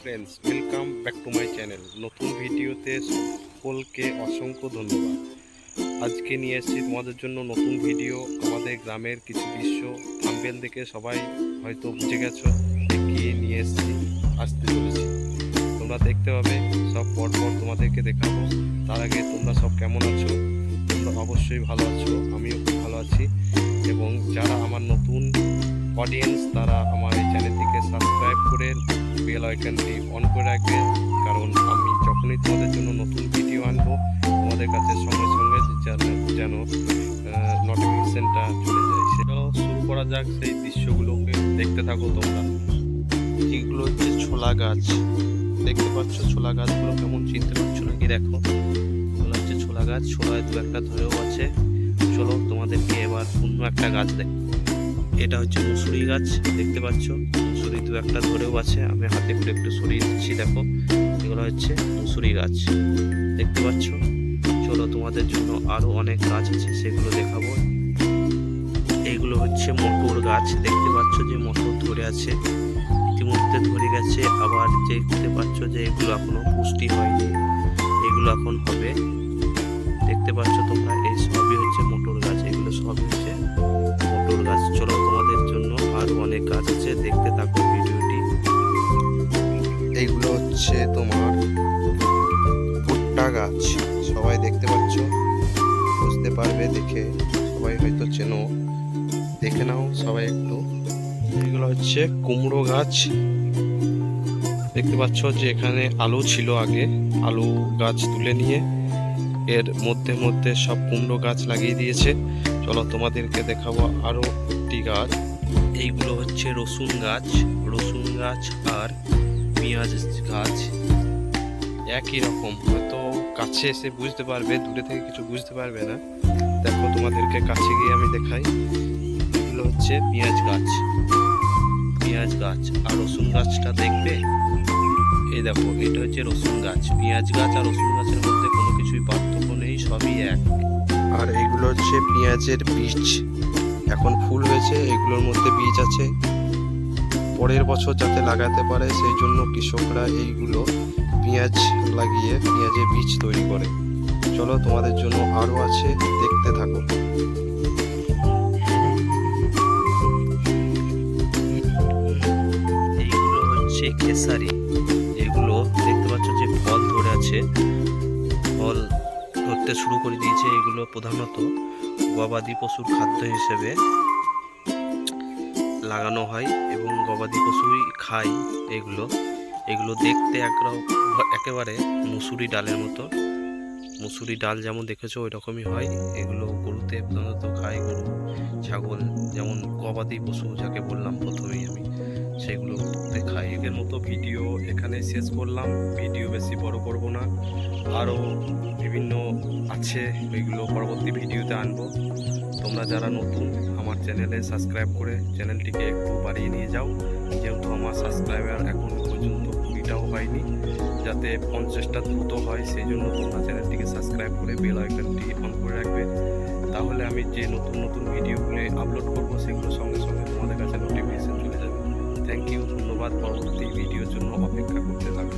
Friends, welcome back to my channel. নতুন ভিডিওতে সকলকে অসংখ্য ধন্যবাদ। আজকে নিয়ে এসেছি তোমাদের জন্য নতুন ভিডিও। আমাদের গ্রামের কিছু দৃশ্য থাম্বনেল দেখে সবাই হয়তো বুঝে গেছো কি নিয়ে এসেছি, আসতে চলেছি। তোমরা দেখতে পাবে, সব পরপর তোমাদেরকে দেখাবো। তার আগে তোমরা সব কেমন আছো? তোমরা অবশ্যই ভালো আছো, আমিও খুব ভালো আছি। এবং যারা আমার নতুন অডিয়েন্স, তারা আমার এই চ্যানেলটিকে সাবস্ক্রাইব করে বেল আইকনটি অন করে রাখবে, কারণ আমি যখনই তোমাদের জন্য নতুন ভিডিও আনবো তোমাদের কাছে সঙ্গে সঙ্গে যেন নোটিফিকেশনটা চলে যায়। সেটাও শুরু করা যাক। সেই দৃশ্যগুলোকে দেখতে থাকো তোমরা। এগুলো হচ্ছে ছোলা গাছ, দেখতে পাচ্ছ ছোলা গাছগুলো কেমন, চিনতে পারছো নাকি? দেখো, এগুলো হচ্ছে ছোলা গাছ। ছোলায় দু একটা ধরেও আছে। চলো তোমাদেরকে এবার অন্য একটা গাছ দেখ। এটা হচ্ছে মুসুরি গাছ, দেখতে পাচ্ছ মুসুরি দু একটা ধরেও আছে। আমি হাতে করে একটু সরিয়ে দিচ্ছি, দেখো এগুলো হচ্ছে মুসুরি গাছ, দেখতে পাচ্ছ। চলো তোমাদের জন্য আরো অনেক গাছ আছে, সেগুলো দেখাবো। এইগুলো হচ্ছে মটর গাছ, দেখতে পাচ্ছ যে মটর ধরে আছে, ইতিমধ্যে ধরে গেছে। আবার দেখতে পাচ্ছ যে এগুলো এখনো পুষ্টি হয়নি, এগুলো এখন হবে, দেখতে পাচ্ছ তোমরা। এই সবই হচ্ছে মটর গাছ, এগুলো সবই হচ্ছে মটর গাছ। চলো তোমাদের জন্য আরো অনেক গাছ আছে, দেখতে থাকো ভিডিওটি। এইগুলো হচ্ছে তোমার ভুট্টা গাছ, সবাই দেখতে পাচ্ছ, বুঝতে পারবে দেখে, সবাই হয়তো চেনো, দেখে নাও সবাই একটু। এগুলো হচ্ছে কুমড়ো গাছ, দেখতে পাচ্ছ যে এখানে আলু ছিল আগে, আলু গাছ তুলে নিয়ে এর মধ্যে মধ্যে সব কুমড়ো গাছ লাগিয়ে দিয়েছে। চলো তোমাদেরকে দেখাবো আরো একটি গাছ। এইগুলো হচ্ছে রসুন গাছ, রসুন গাছ আর পেঁয়াজ গাছ একই রকম। হয়তো কাছে এসে বুঝতে পারবে, দূরে থেকে কিছু বুঝতে পারবে না। দেখো তোমাদেরকে কাছে গিয়ে আমি দেখাই। এগুলো হচ্ছে পেঁয়াজ গাছ, পেঁয়াজ গাছ আর রসুন গাছটা দেখবে। এই দেখো, এটা হচ্ছে রসুন গাছ। পেঁয়াজ গাছ আর রসুন গাছের মধ্যে কোনো কিছুই পার্থক্য নেই, সবই এক। আর এইগুলো হচ্ছে পেঁয়াজের বীজ, এখন ফুল হয়েছে, এগুলোর মধ্যে বীজ আছে। পরের বছর যাতে লাগাতে পারে সেই জন্য কৃষকরা এইগুলো পেঁয়াজ লাগিয়ে পেঁয়াজের বীজ তৈরি করে। চলো তোমাদের জন্য আরো আছে, দেখতে থাকো। এইগুলো হচ্ছে খেসারি, এগুলো দেখতে পাচ্ছ যে ফল ধরে আছে, ফল ধরতে শুরু করে দিয়েছে। এগুলো প্রধানত গবাদি পশুর খাদ্য হিসেবে লাগানো হয় এবং গবাদি পশুই খায় এগুলো। এগুলো দেখতে একেবারে মুসুরি ডালের মতো, মুসুরি ডাল যেমন দেখেছো ওই রকমই হয়। এগুলো গরুতে প্রধানত খায়, গরু ছাগল, যেমন গবাদি পশু যাকে বললাম প্রথমেই আমি, সেগুলো দেখায়। এর মতো ভিডিও এখানে শেষ করলাম, ভিডিও বেশি বড় করব না, আরও বিভিন্ন আছে, ওইগুলো পরবর্তী ভিডিওতে আনবো। তোমরা যারা নতুন আমার চ্যানেলে সাবস্ক্রাইব করে চ্যানেলটিকে একটু বাড়িয়ে নিয়ে যাও, যেহেতু আমার সাবস্ক্রাইবার এখন পর্যন্ত 20টাও হয়নি, যাতে 50টা দ্রুত হয়, সেই জন্য তোমরা চ্যানেলটিকে সাবস্ক্রাইব করে বেল আইকনটি অন করে রাখবে। তাহলে আমি যে নতুন নতুন ভিডিওগুলো আপলোড করবো সেগুলো সঙ্গে সঙ্গে তোমাদের কাছে নোটিফিকেশন চলে যাবে। থ্যাংক ইউ, ধন্যবাদ। পরবর্তী ভিডিওর জন্য অপেক্ষা করতে থাকো।